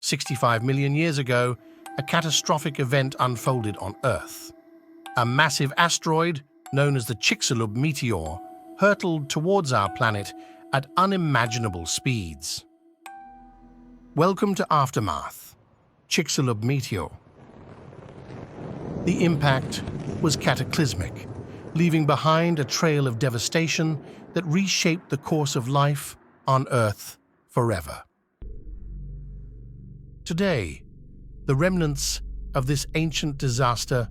"65 million years ago, a catastrophic event unfolded on Earth. A massive asteroid, known as the Chicxulub Meteor, hurtled towards our planet at unimaginable speeds. Welcome to Aftermath, Chicxulub Meteor. The impact was cataclysmic, leaving behind a trail of devastation that reshaped the course of life on Earth forever. Today, the remnants of this ancient disaster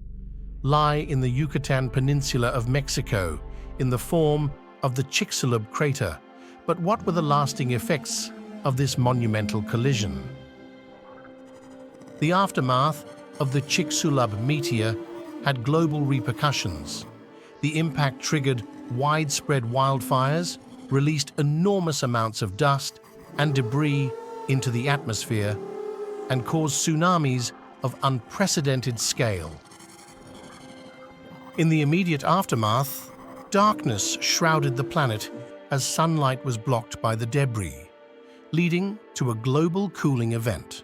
lie in the Yucatan Peninsula of Mexico in the form of the Chicxulub crater. But what were the lasting effects of this monumental collision? The aftermath of the Chicxulub Meteor had global repercussions. The impact triggered widespread wildfires, released enormous amounts of dust and debris into the atmosphere, and caused tsunamis of unprecedented scale. In the immediate aftermath, darkness shrouded the planet as sunlight was blocked by the debris, leading to a global cooling event.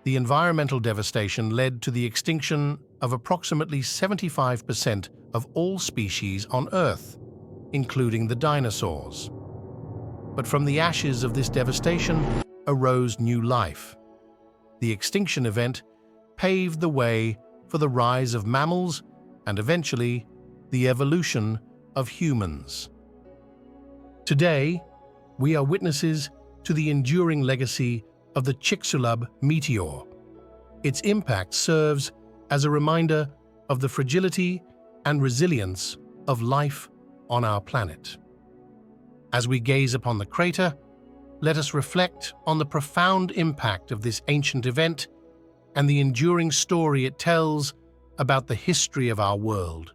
The environmental devastation led to the extinction of approximately 75% of all species on Earth, including the dinosaurs. But from the ashes of this devastation arose new life. The extinction event paved the way for the rise of mammals and eventually the evolution of humans. Today, we are witnesses to the enduring legacy of the Chicxulub Meteor. Its impact serves as a reminder of the fragility and resilience of life on our planet. As we gaze upon the crater, let us reflect on the profound impact of this ancient event and the enduring story it tells about the history of our world.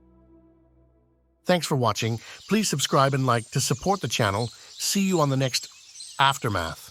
Thanks for watching. Please subscribe and like to support the channel. See you on the next Aftermath.